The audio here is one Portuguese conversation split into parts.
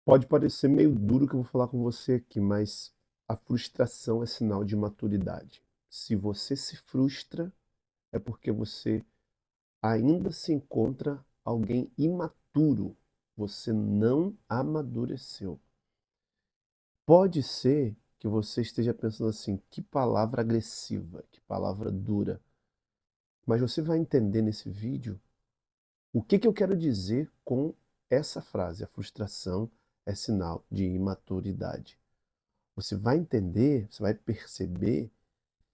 Pode parecer meio duro o que eu vou falar com você aqui, mas a frustração é sinal de maturidade. Se você se frustra, é porque você ainda se encontra alguém imaturo. Você não amadureceu. Pode ser que você esteja pensando assim, que palavra agressiva, que palavra dura. Mas você vai entender nesse vídeo o que eu quero dizer com essa frase. A frustração é sinal de imaturidade. Você vai entender, você vai perceber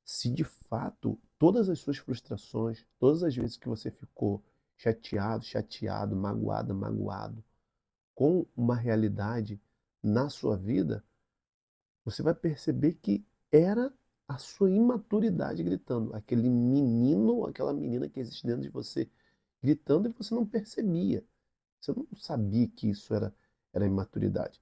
se de fato todas as suas frustrações, todas as vezes que você ficou chateado, chateado, magoado, magoado com uma realidade na sua vida, você vai perceber que era a sua imaturidade gritando, aquele menino ou aquela menina que existe dentro de você gritando e você não percebia. Você não sabia que isso era imaturidade.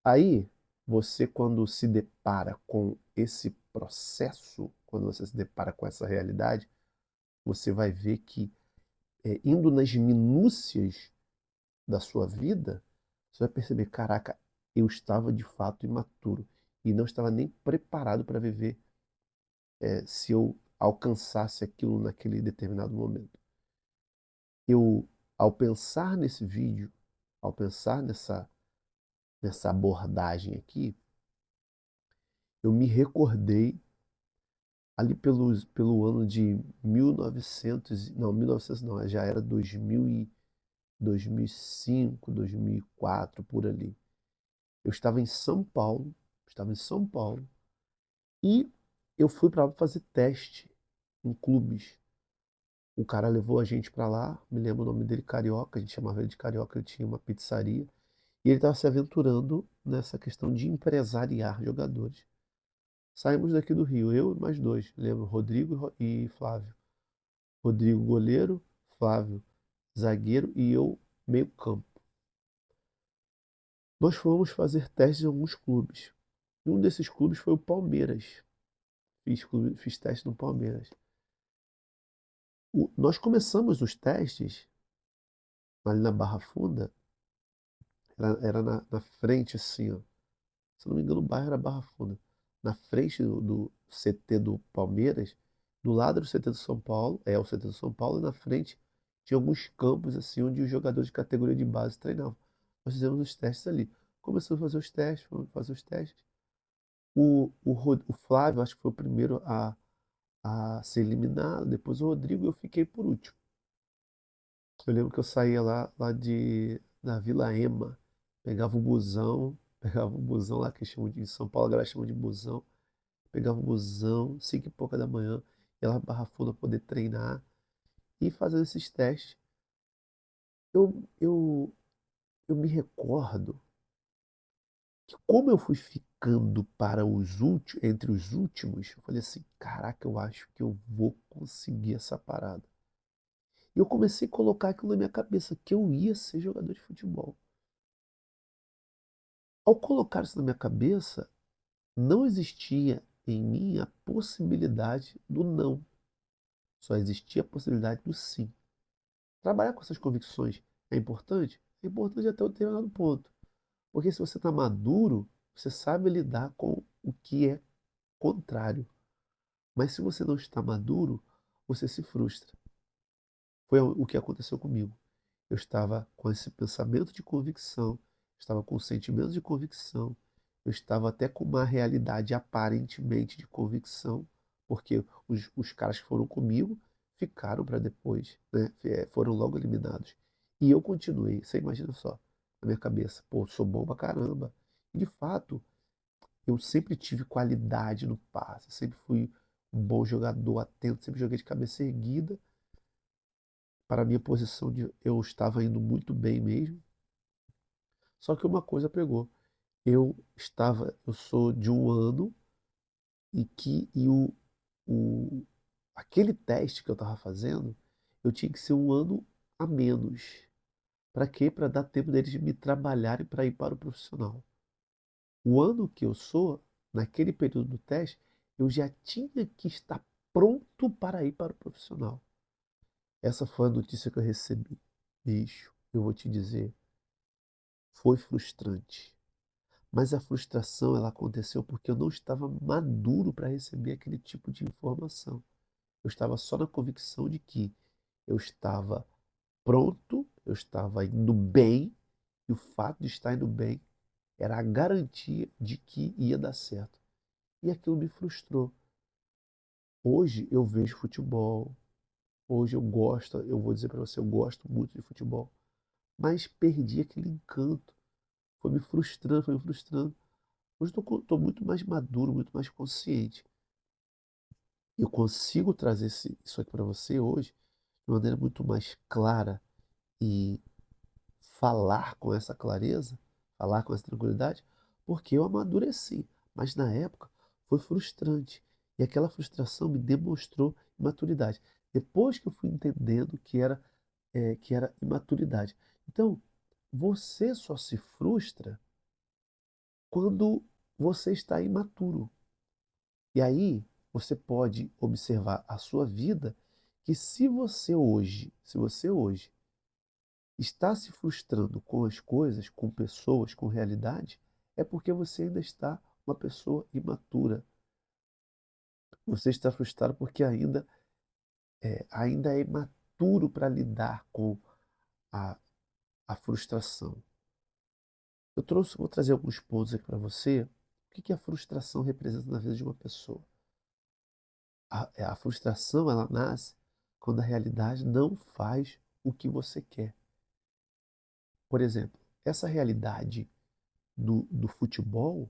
Aí, você, quando se depara com esse processo, quando você se depara com essa realidade, você vai ver que, indo nas minúcias da sua vida, você vai perceber: caraca, eu estava de fato imaturo e não estava nem preparado para viver, se eu alcançasse aquilo naquele determinado momento. Eu, ao pensar nesse vídeo, ao pensar nessa abordagem aqui, eu me recordei ali pelo ano de 1900, não, 1900 não, já era 2005, 2004, por ali. Eu estava em São Paulo, e eu fui para lá fazer teste em clubes. O cara levou a gente para lá, me lembro o nome dele, Carioca, a gente chamava ele de Carioca, ele tinha uma pizzaria, e ele estava se aventurando nessa questão de empresariar jogadores. Saímos daqui do Rio, eu e mais dois, lembro, Rodrigo e Flávio. Rodrigo goleiro, Flávio zagueiro e eu meio campo. Nós fomos fazer testes em alguns clubes. E um desses clubes foi o Palmeiras. Fiz teste no Palmeiras. Nós começamos os testes ali na Barra Funda, era na frente assim, ó. Se não me engano, o bairro era Barra Funda. Na frente do CT do Palmeiras, do lado do CT do São Paulo, é o CT do São Paulo, e na frente tinha alguns campos assim onde os jogadores de categoria de base treinavam. Nós fizemos os testes ali. Começamos a fazer os testes, fomos fazer os testes. O Flávio, acho que foi o primeiro a ser eliminado, depois o Rodrigo e eu fiquei por último. Eu lembro que eu saía da Vila Ema, pegava um busão lá que chamam de em São Paulo, a galera chama de busão, pegava um busão, 5 e pouca da manhã, ia lá pra Barra Funda poder treinar e fazendo esses testes. Eu, eu, eu me recordo que como eu fui ficando para entre os últimos, eu falei assim, caraca, eu acho que eu vou conseguir essa parada. E eu comecei a colocar aquilo na minha cabeça, que eu ia ser jogador de futebol. Ao colocar isso na minha cabeça, não existia em mim a possibilidade do não. Só existia a possibilidade do sim. Trabalhar com essas convicções é importante? É importante até um determinado ponto. Porque se você está maduro, você sabe lidar com o que é contrário. Mas se você não está maduro, você se frustra. Foi o que aconteceu comigo. Eu estava com esse pensamento de convicção, estava com sentimentos de convicção, eu estava até com uma realidade aparentemente de convicção, porque os caras que foram comigo ficaram para depois, né? Foram logo eliminados. E eu continuei, você imagina só, na minha cabeça, pô, sou bom pra caramba. E de fato, eu sempre tive qualidade no passe, sempre fui um bom jogador, atento, sempre joguei de cabeça erguida. Para a minha posição, eu estava indo muito bem mesmo. Só que uma coisa pegou. Eu sou de um ano e aquele teste que eu estava fazendo, eu tinha que ser um ano a menos. Para quê? Para dar tempo deles de me trabalharem para ir para o profissional. O ano que eu sou, naquele período do teste, eu já tinha que estar pronto para ir para o profissional. Essa foi a notícia que eu recebi. Bicho, eu vou te dizer. foi frustrante. Mas a frustração ela aconteceu porque eu não estava maduro para receber aquele tipo de informação. Eu estava só na convicção de que eu estava pronto, eu estava indo bem, e o fato de estar indo bem era a garantia de que ia dar certo. E aquilo me frustrou. Hoje eu vejo futebol, hoje eu gosto, eu vou dizer para você, eu gosto muito de futebol, mas perdi aquele encanto. Foi me frustrando, foi me frustrando. Hoje estou muito mais maduro, muito mais consciente. Eu consigo trazer isso aqui para você hoje de maneira muito mais clara e falar com essa clareza, falar com essa tranquilidade, porque eu amadureci. Mas na época foi frustrante. E aquela frustração me demonstrou imaturidade. Depois que eu fui entendendo que era imaturidade. Então, você só se frustra quando você está imaturo. E aí você pode observar a sua vida que se você hoje está se frustrando com as coisas, com pessoas, com realidade, é porque você ainda está uma pessoa imatura. Você está frustrado porque ainda é imaturo para lidar com a, a frustração. Vou trazer alguns pontos aqui para você. O que a frustração representa na vida de uma pessoa? A frustração ela nasce quando a realidade não faz o que você quer. Por exemplo, essa realidade do futebol,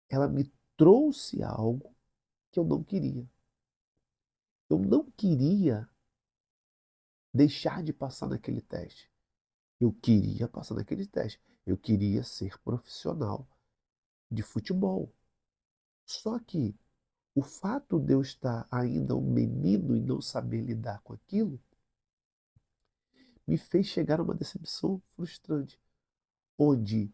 ela me trouxe algo que eu não queria. Eu não queria deixar de passar naquele teste. Eu queria passar naquele teste. Eu queria ser profissional de futebol. Só que o fato de eu estar ainda um menino e não saber lidar com aquilo me fez chegar a uma decepção frustrante, onde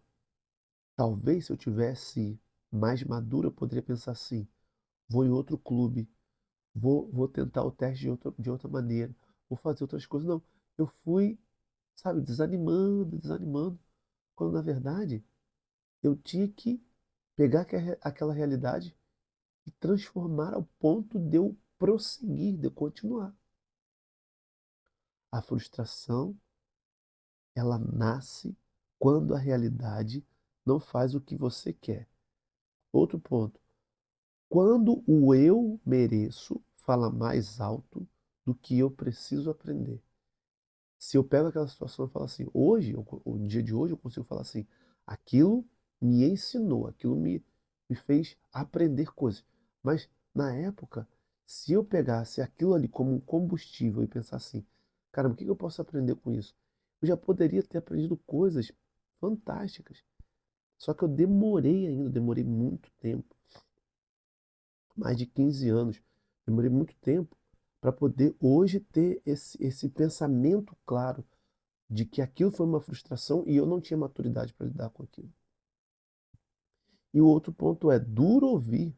talvez se eu tivesse mais maduro eu poderia pensar assim: vou em outro clube, vou tentar o teste de outra maneira, vou fazer outras coisas. Não, eu fui, sabe, desanimando, desanimando, quando na verdade eu tinha que pegar aquela realidade e transformar ao ponto de eu prosseguir, de eu continuar. A frustração, ela nasce quando a realidade não faz o que você quer. Outro ponto, quando o eu mereço fala mais alto do que eu preciso aprender. Se eu pego aquela situação e falo assim, hoje, o dia de hoje, eu consigo falar assim, aquilo me ensinou, me fez aprender coisas. Mas na época, se eu pegasse aquilo ali como um combustível e pensar assim, caramba, o que eu posso aprender com isso? Eu já poderia ter aprendido coisas fantásticas. Só que eu demorei ainda, demorei muito tempo, mais de 15 anos, demorei muito tempo para poder hoje ter esse pensamento claro de que aquilo foi uma frustração e eu não tinha maturidade para lidar com aquilo. E o outro ponto é duro ouvir,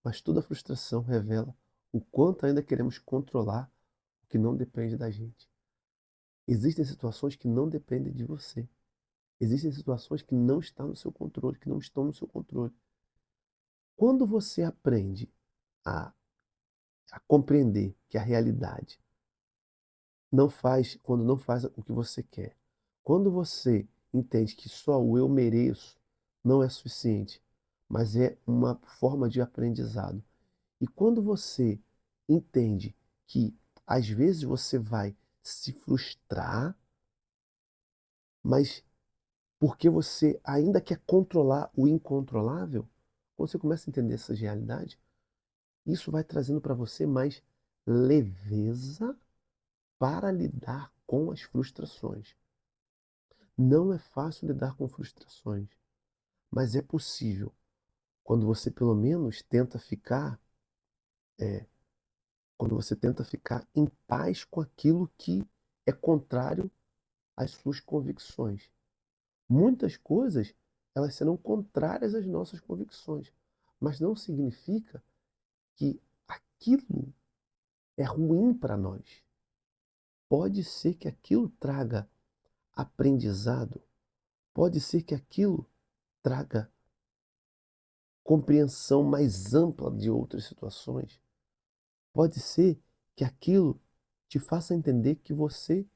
mas toda frustração revela o quanto ainda queremos controlar o que não depende da gente. Existem situações que não dependem de você. Existem situações que não estão no seu controle, que não estão no seu controle. Quando você aprende a, a compreender que a realidade quando não faz o que você quer, quando você entende que só o eu mereço não é suficiente, mas é uma forma de aprendizado. E quando você entende que às vezes você vai se frustrar, mas porque você ainda quer controlar o incontrolável, quando você começa a entender essa realidade, isso vai trazendo para você mais leveza para lidar com as frustrações. Não é fácil lidar com frustrações, mas é possível quando você pelo menos é, quando você tenta ficar em paz com aquilo que é contrário às suas convicções. Muitas coisas, elas serão contrárias às nossas convicções, mas não significa que aquilo é ruim para nós. Pode ser que aquilo traga aprendizado, Pode ser que aquilo traga compreensão mais ampla de outras situações. Pode ser que aquilo te faça entender que você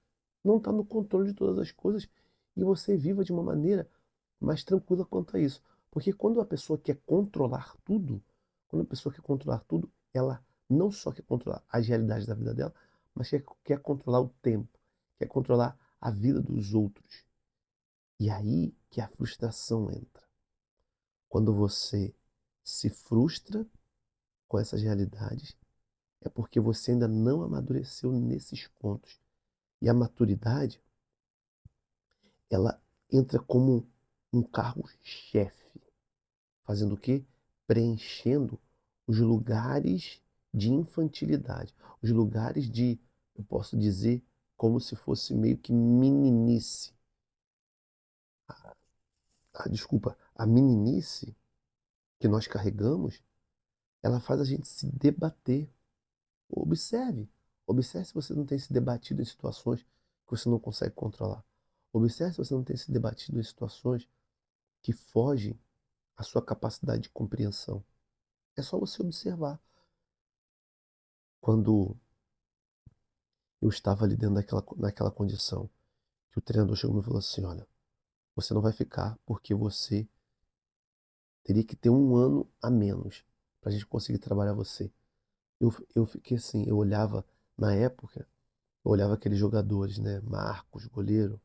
não está no controle de todas as coisas e você viva de uma maneira mais tranquila quanto a isso. Porque quando a pessoa quer controlar tudo, quando a pessoa quer controlar tudo, ela não só quer controlar as realidades da vida dela, mas quer controlar o tempo, quer controlar a vida dos outros. E aí que a frustração entra. Quando você se frustra com essas realidades, é porque você ainda não amadureceu nesses pontos. E a maturidade, ela entra como um carro-chefe, fazendo o quê? Preenchendo os lugares de infantilidade, os lugares de, eu posso dizer, como se fosse meio que meninice. Desculpa, a meninice que nós carregamos, ela faz a gente se debater. Observe. Observe se você não tem se debatido em situações que você não consegue controlar. Observe se você não tem se debatido em situações que fogem à sua capacidade de compreensão. É só você observar. Quando eu estava ali dentro naquela condição, que o treinador chegou e me falou assim, olha, você não vai ficar porque você teria que ter um ano a menos para a gente conseguir trabalhar você. Eu fiquei assim, eu olhava, na época, eu olhava aqueles jogadores, né? Marcos, goleiro,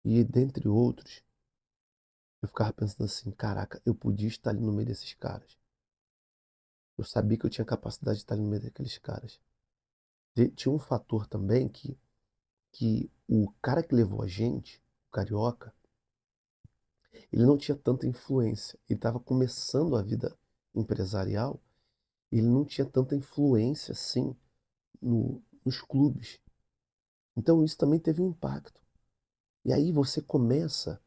e dentre outros, eu ficava pensando assim, caraca, eu podia estar ali no meio desses caras. Eu sabia que eu tinha capacidade de estar ali no meio daqueles caras. Tinha um fator também que o cara que levou a gente, o Carioca, ele não tinha tanta influência. Ele estava começando a vida empresarial, ele não tinha tanta influência assim nos clubes. Então isso também teve um impacto. E aí você começa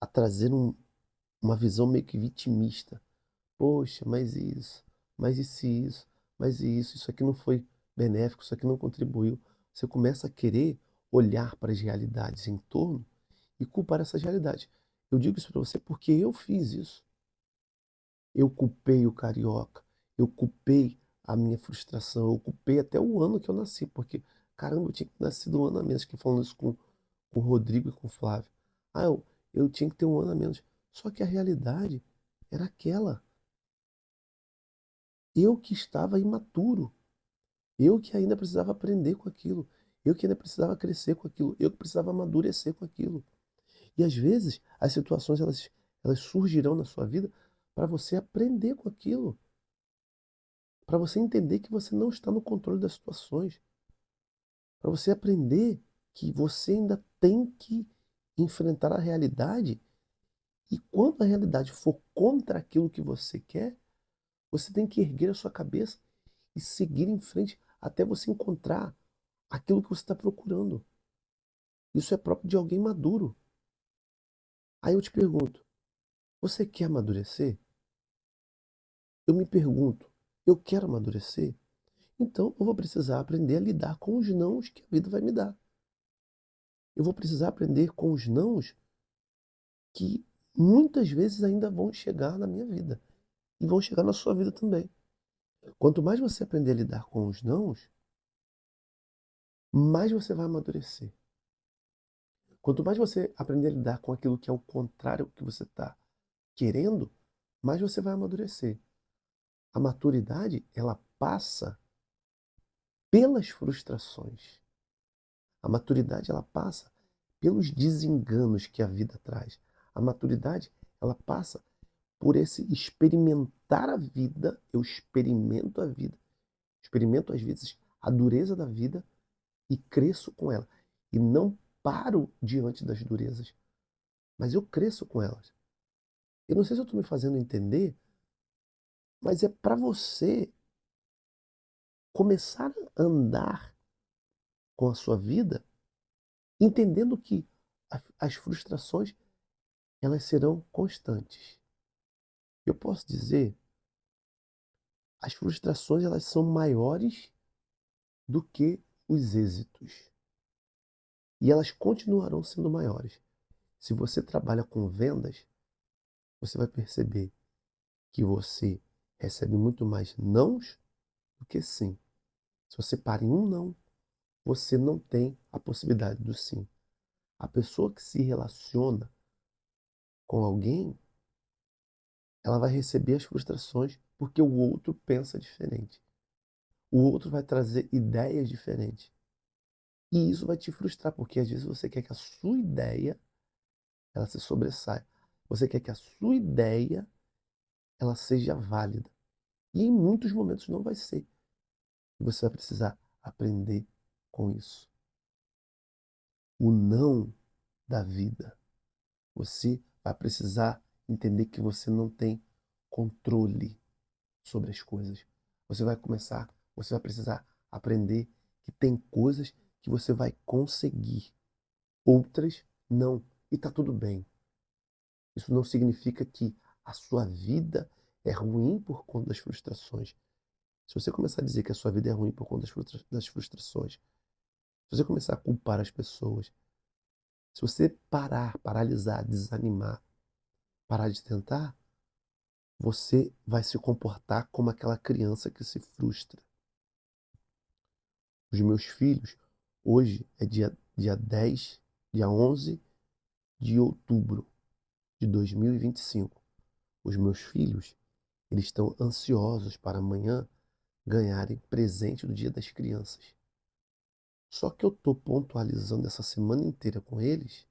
a trazer uma visão meio que vitimista. Poxa, mas isso, mas isso aqui não foi benéfico, isso aqui não contribuiu. Você começa a querer olhar para as realidades em torno e culpar essas realidades. Eu digo isso para você porque eu fiz isso. Eu culpei o carioca, eu culpei a minha frustração, eu culpei até o ano que eu nasci, porque, caramba, eu tinha que ter nascido um ano a menos. Fiquei falando isso com o Rodrigo e com o Flávio. Eu tinha que ter um ano a menos. Só que a realidade era aquela. Eu que estava imaturo, eu que ainda precisava aprender com aquilo, eu que ainda precisava crescer com aquilo, eu que precisava amadurecer com aquilo. E às vezes as situações elas surgirão na sua vida para você aprender com aquilo, para você entender que você não está no controle das situações, para você aprender que você ainda tem que enfrentar a realidade e quando a realidade for contra aquilo que você quer, você tem que erguer a sua cabeça e seguir em frente até você encontrar aquilo que você está procurando. Isso é próprio de alguém maduro. Aí eu te pergunto, você quer amadurecer? Eu me pergunto, eu quero amadurecer? Então eu vou precisar aprender a lidar com os nãos que a vida vai me dar. Eu vou precisar aprender com os nãos que muitas vezes ainda vão chegar na minha vida e vão chegar na sua vida também. Quanto mais você aprender a lidar com os nãos, mais você vai amadurecer. Quanto mais você aprender a lidar com aquilo que é o contrário do que você está querendo, mais você vai amadurecer. A maturidade, ela passa pelas frustrações. A maturidade, ela passa pelos desenganos que a vida traz. A maturidade, ela passa por esse experimentar a vida. Eu experimento a vida. Experimento, às vezes, a dureza da vida e cresço com ela. E não paro diante das durezas, mas eu cresço com elas. Eu não sei se eu estou me fazendo entender, mas é para você começar a andar com a sua vida, entendendo que as frustrações elas serão constantes. Eu posso dizer, as frustrações elas são maiores do que os êxitos. E elas continuarão sendo maiores. Se você trabalha com vendas, você vai perceber que você recebe muito mais nãos do que sim. Se você para em um não, você não tem a possibilidade do sim. A pessoa que se relaciona com alguém, ela vai receber as frustrações porque o outro pensa diferente. O outro vai trazer ideias diferentes. E isso vai te frustrar, porque às vezes você quer que a sua ideia ela se sobressaia. Você quer que a sua ideia ela seja válida. E em muitos momentos não vai ser. E você vai precisar aprender com isso. O não da vida. Você vai precisar entender que você não tem controle sobre as coisas. Você vai precisar aprender que tem coisas que você vai conseguir, outras não. E tá tudo bem. Isso não significa que a sua vida é ruim por conta das frustrações. Se você começar a dizer que a sua vida é ruim por conta das frustrações, se você começar a culpar as pessoas, se você paralisar, desanimar, parar de tentar, você vai se comportar como aquela criança que se frustra. Os meus filhos, hoje é dia 10, dia 11 de outubro de 2025. Os meus filhos, eles estão ansiosos para amanhã ganharem presente do Dia das Crianças. Só que eu estou pontualizando essa semana inteira com eles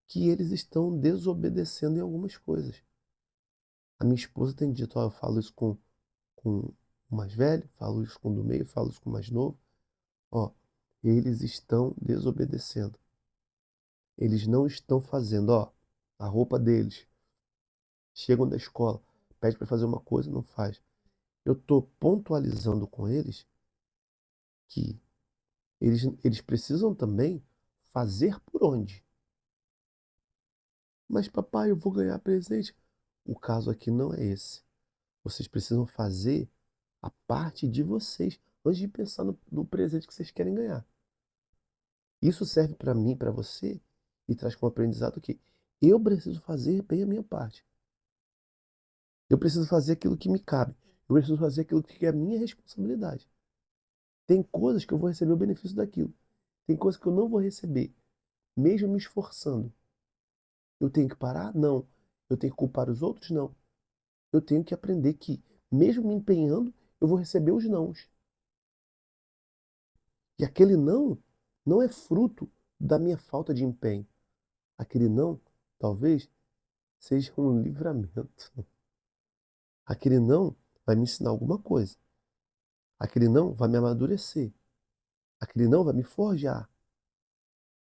que eles estão desobedecendo em algumas coisas. A minha esposa tem dito, eu falo isso com o mais velho, falo isso com o do meio, falo isso com o mais novo. Ó, eles estão desobedecendo. Eles não estão fazendo, a roupa deles. Chegam da escola, pede para fazer uma coisa, não faz. Eu estou pontualizando com eles que eles precisam também fazer por onde. Mas papai, eu vou ganhar presente. O caso aqui não é esse. Vocês precisam fazer a parte de vocês antes de pensar no presente que vocês querem ganhar. Isso serve para mim, para você, e traz como aprendizado que eu preciso fazer bem a minha parte. Eu preciso fazer aquilo que me cabe. Eu preciso fazer aquilo que é a minha responsabilidade. Tem coisas que eu vou receber o benefício daquilo. Tem coisas que eu não vou receber, mesmo me esforçando. Eu tenho que parar? Não. Eu tenho que culpar os outros? Não. Eu tenho que aprender que, mesmo me empenhando, eu vou receber os nãos. E aquele não é fruto da minha falta de empenho. Aquele não, talvez, seja um livramento. Aquele não vai me ensinar alguma coisa. Aquele não vai me amadurecer. Aquele não vai me forjar.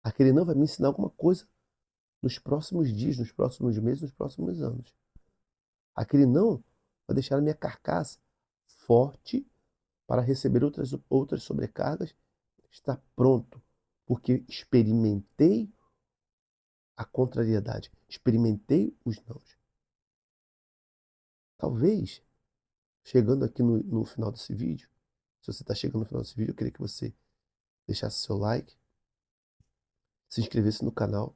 Aquele não vai me ensinar alguma coisa nos próximos dias, nos próximos meses, nos próximos anos. Aquele não vai deixar a minha carcaça forte para receber outras sobrecargas. Está pronto, porque experimentei a contrariedade, experimentei os nãos. Talvez, chegando aqui no final desse vídeo, se você está chegando no final desse vídeo, eu queria que você deixasse seu like, se inscrevesse no canal.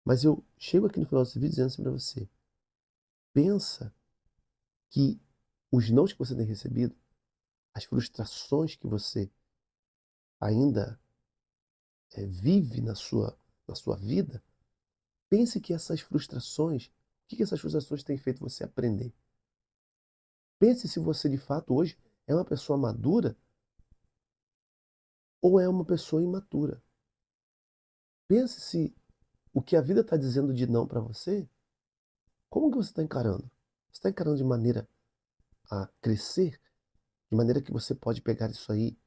Mas eu chego aqui no final desse vídeo dizendo assim para você: pensa que os nãos que você tem recebido, as frustrações que você ainda vive na sua vida, pense que essas frustrações, o que essas frustrações têm feito você aprender? Pense se você de fato hoje é uma pessoa madura ou é uma pessoa imatura. Pense se o que a vida está dizendo de não para você, como que você está encarando? Você está encarando de maneira a crescer, de maneira que você pode pegar isso aí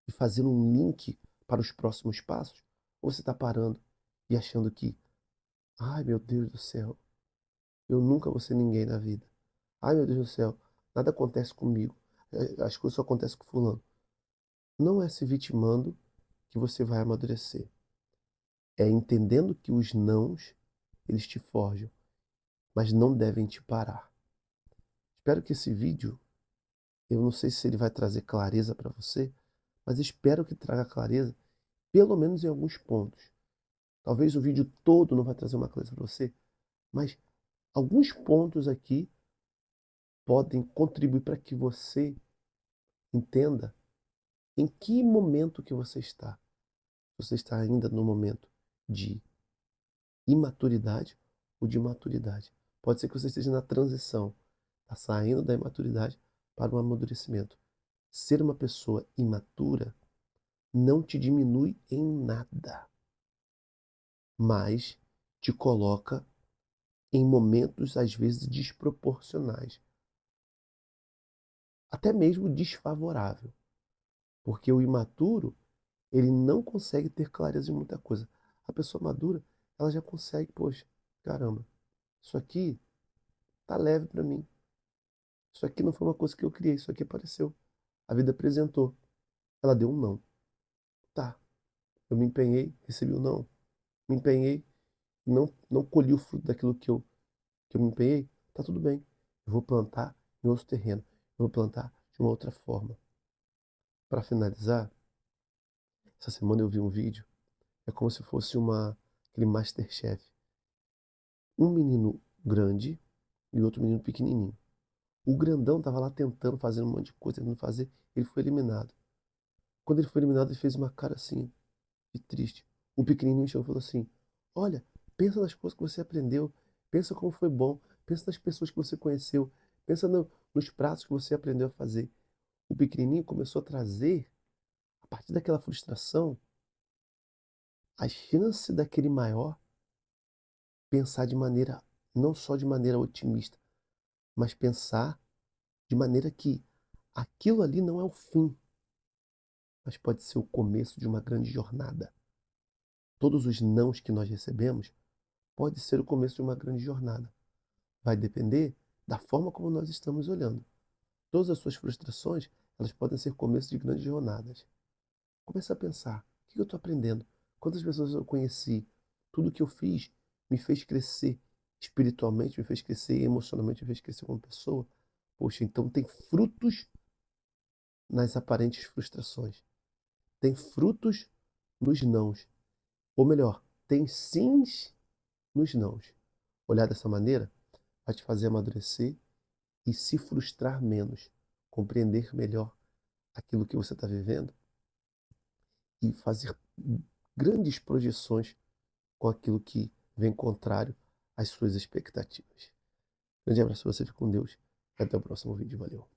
e fazer um link para os próximos passos? Ou você está parando e achando que, ai meu Deus do céu, eu nunca vou ser ninguém na vida. Ai meu Deus do céu, nada acontece comigo. As coisas só acontecem com fulano. Não é se vitimando que você vai amadurecer. É entendendo que os nãos, eles te forjam, mas não devem te parar. Espero que esse vídeo, eu não sei se ele vai trazer clareza para você, mas espero que traga clareza, pelo menos em alguns pontos. Talvez o vídeo todo não vai trazer uma clareza para você, mas alguns pontos aqui podem contribuir para que você entenda em que momento que você está. Você está ainda no momento de imaturidade ou de maturidade. Pode ser que você esteja na transição, está saindo da imaturidade para o amadurecimento. Ser uma pessoa imatura não te diminui em nada, mas te coloca em momentos, às vezes, desproporcionais, até mesmo desfavorável, porque o imaturo, ele não consegue ter clareza de muita coisa. A pessoa madura, ela já consegue, poxa, caramba, isso aqui tá leve para mim. Isso aqui não foi uma coisa que eu criei, isso aqui apareceu. A vida apresentou. Ela deu um não. Tá, eu me empenhei, recebi um não. Me empenhei, não colhi o fruto daquilo que eu me empenhei. Tá tudo bem. Eu vou plantar em outro terreno. Eu vou plantar de uma outra forma. Para finalizar, essa semana eu vi um vídeo. É como se fosse aquele Masterchef. Um menino grande e outro menino pequenininho. O grandão tava lá tentando fazer um monte de coisa, tentando fazer. Ele foi eliminado. Quando ele foi eliminado, ele fez uma cara assim, de triste. O pequenininho chegou e falou assim: Olha, pensa nas coisas que você aprendeu, pensa como foi bom, pensa nas pessoas que você conheceu, pensa nos pratos que você aprendeu a fazer. O pequenininho começou a trazer, a partir daquela frustração, a chance daquele maior pensar de maneira, não só de maneira otimista, mas pensar de maneira que aquilo ali não é o fim, mas pode ser o começo de uma grande jornada. Todos os nãos que nós recebemos pode ser o começo de uma grande jornada. Vai depender da forma como nós estamos olhando. Todas as suas frustrações, elas podem ser começo de grandes jornadas. Comece a pensar, o que eu estou aprendendo? Quantas pessoas eu conheci? Tudo que eu fiz me fez crescer espiritualmente, me fez crescer emocionalmente, me fez crescer como pessoa. Poxa, então tem frutos nas aparentes frustrações. Tem frutos nos nãos. Ou melhor, tem sims nos nãos. Olhar dessa maneira vai te fazer amadurecer e se frustrar menos, compreender melhor aquilo que você está vivendo e fazer grandes projeções com aquilo que vem contrário às suas expectativas. Grande abraço, você fica com Deus. Até o próximo vídeo. Valeu.